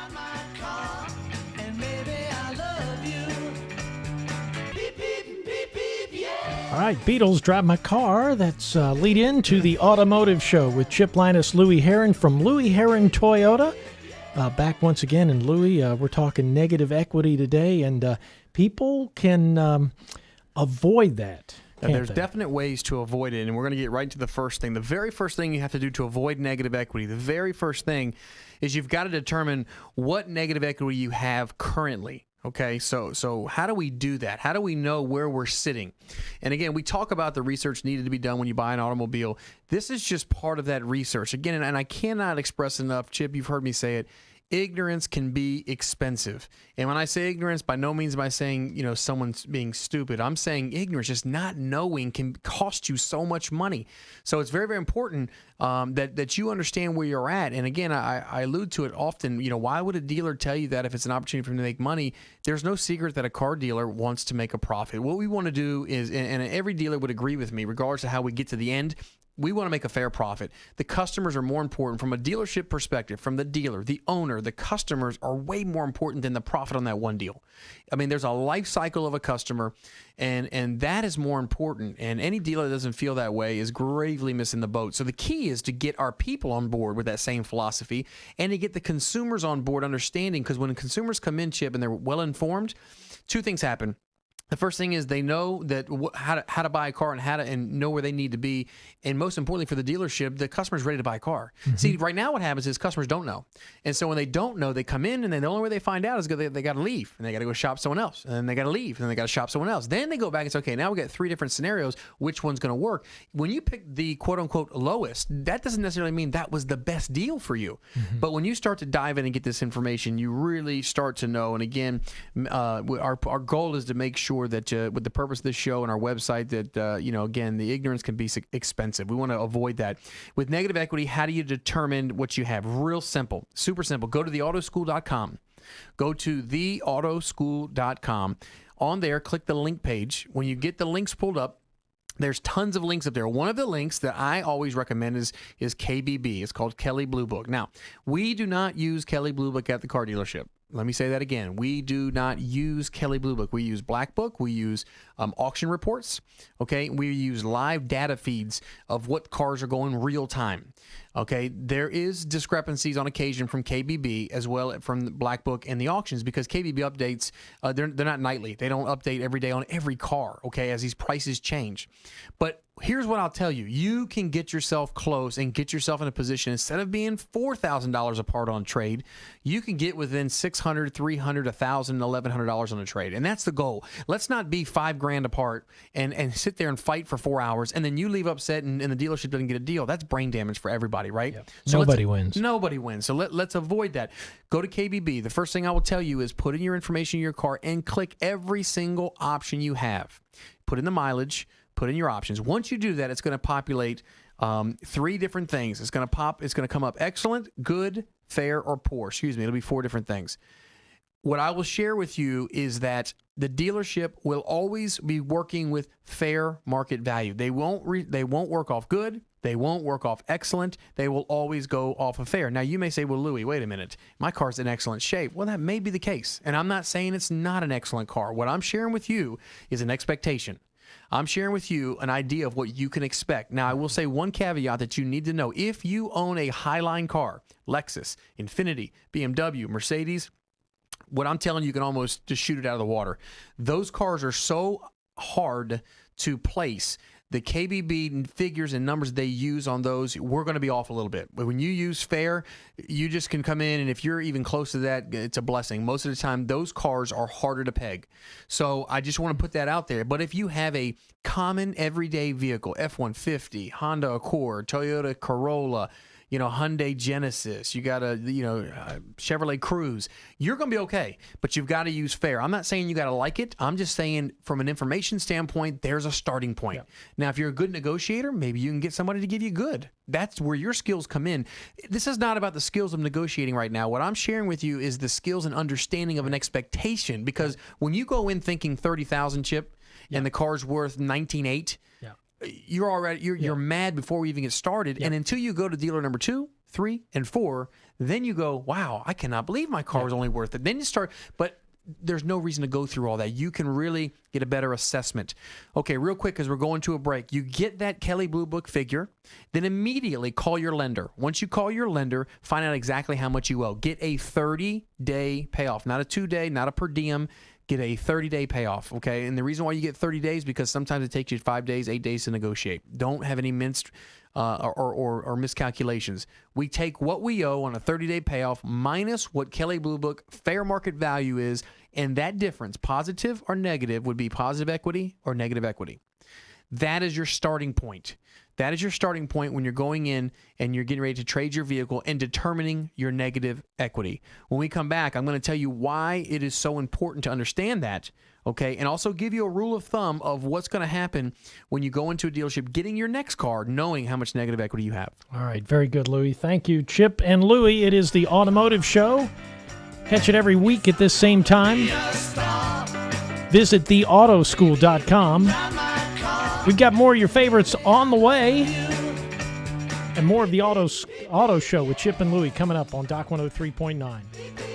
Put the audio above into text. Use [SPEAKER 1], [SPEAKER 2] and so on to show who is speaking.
[SPEAKER 1] drive my car, and maybe I love you. Beep, beep, beep, beep, yeah.
[SPEAKER 2] All right, Beatles Drive My Car. That's lead into the Automotive Show with Chip Lyness, Louie Herron from Louie Herron Toyota. Back once again, and Louie, we're talking negative equity today, and people can avoid that.
[SPEAKER 3] There's definite ways to avoid it, and we're going to get right to the first thing. The very first thing you have to do to avoid negative equity, the very first thing is you've got to determine what negative equity you have currently. Okay, so how do we do that? How do we know where we're sitting? And again, we talk about the research needed to be done when you buy an automobile. This is just part of that research. Again, and I cannot express enough, Chip, you've heard me say it, ignorance can be expensive. And when I say ignorance, by no means am I saying, someone's being stupid. I'm saying ignorance, just not knowing, can cost you so much money. So it's very, very important that you understand where you're at. And again, I allude to it often. Why would a dealer tell you that if it's an opportunity for him to make money? There's no secret that a car dealer wants to make a profit. What we want to do is, and every dealer would agree with me, regardless of how we get to the end, we want to make a fair profit. The customers are more important from a dealership perspective, from the dealer, the owner. The customers are way more important than the profit on that one deal. I mean, there's a life cycle of a customer, and that is more important. And any dealer that doesn't feel that way is gravely missing the boat. So the key is to get our people on board with that same philosophy and to get the consumers on board understanding, because when consumers come in, Chip, and they're well informed, two things happen. The first thing is they know that how to buy a car and know where they need to be. And most importantly for the dealership, the customer's ready to buy a car. Mm-hmm. See, right now what happens is customers don't know. And so when they don't know, they come in, and then the only way they find out is they got to leave. And they got to go shop someone else. And then they got to leave. And then they got to shop someone else. Then they go back and say, okay, now we got three different scenarios. Which one's going to work? When you pick the quote-unquote lowest, that doesn't necessarily mean that was the best deal for you. Mm-hmm. But when you start to dive in and get this information, you really start to know. And again, our goal is to make sure that with the purpose of this show and our website that, again, the ignorance can be expensive. We want to avoid that. With negative equity, how do you determine what you have? Real simple, super simple. Go to theautoschool.com. Go to theautoschool.com. On there, click the link page. When you get the links pulled up, there's tons of links up there. One of the links that I always recommend is KBB. It's called Kelley Blue Book. Now, we do not use Kelley Blue Book at the car dealership. Let me say that again. We do not use Kelley Blue Book. We use Black Book. We use auction reports. Okay, we use live data feeds of what cars are going real time. Okay, there is discrepancies on occasion from KBB as well from the Black Book and the auctions, because KBB updates, they're not nightly. They don't update every day on every car, okay, as these prices change. But here's what I'll tell you. You can get yourself close and get yourself in a position, instead of being $4,000 apart on trade, you can get within $600, $300, $1,000, $1,100 on a trade. And that's the goal. Let's not be $5,000 apart and sit there and fight for 4 hours, and then you leave upset and the dealership doesn't get a deal. That's brain damage for everybody, right?
[SPEAKER 2] Yep.
[SPEAKER 3] So
[SPEAKER 2] nobody wins.
[SPEAKER 3] Nobody wins. So let's avoid that. Go to KBB. The first thing I will tell you is put in your information in your car and click every single option you have. Put in the mileage, put in your options. Once you do that, it's going to populate three different things. It's going to come up excellent, good, fair, or poor. It'll be four different things. What I will share with you is that the dealership will always be working with fair market value. They won't work off good. They won't work off excellent. They will always go off of fair. Now, you may say, well, Louie, wait a minute. My car's in excellent shape. Well, that may be the case. And I'm not saying it's not an excellent car. What I'm sharing with you is an expectation. I'm sharing with you an idea of what you can expect. Now, I will say one caveat that you need to know. If you own a Highline car, Lexus, Infiniti, BMW, Mercedes, what I'm telling you, you can almost just shoot it out of the water. Those cars are so hard to place. The KBB figures and numbers they use on those, we're going to be off a little bit. But when you use fair, you just can come in, and if you're even close to that, it's a blessing. Most of the time, those cars are harder to peg. So I just want to put that out there. But if you have a common everyday vehicle, F-150, Honda Accord, Toyota Corolla, Hyundai Genesis, you got a, Chevrolet Cruze, you're going to be okay, but you've got to use fair. I'm not saying you got to like it. I'm just saying from an information standpoint, there's a starting point. Yeah. Now, if you're a good negotiator, maybe you can get somebody to give you good. That's where your skills come in. This is not about the skills of negotiating right now. What I'm sharing with you is the skills and understanding of an expectation, because when you go in thinking 30,000 Chip, and the car's worth 19.8, you're mad before we even get started. And until you go to dealer number 2, 3, and 4, then you go, wow, I cannot believe my car was only worth it. Then you start, but there's no reason to go through all that. You can really get a better assessment. Okay, real quick, as we're going to a break, you get that Kelley Blue Book figure, then immediately call your lender. Once you call your lender, find out exactly how much you owe. Get a 30-day payoff, not a 2-day, not a per diem. Get a 30-day payoff, okay? And the reason why you get 30 days, because sometimes it takes you 5 days, 8 days to negotiate. Don't have any minced or miscalculations. We take what we owe on a 30-day payoff minus what Kelley Blue Book fair market value is, and that difference, positive or negative, would be positive equity or negative equity. That is your starting point. That is your starting point when you're going in and you're getting ready to trade your vehicle and determining your negative equity. When we come back, I'm going to tell you why it is so important to understand that, okay? And also give you a rule of thumb of what's going to happen when you go into a dealership getting your next car, knowing how much negative equity you have.
[SPEAKER 2] All right, very good, Louie. Thank you, Chip and Louie. It is the Automotive Show. Catch it every week at this same time. Visit theautoschool.com. We've got more of your favorites on the way, and more of the Auto Show with Chip and Louie coming up on Doc 103.9.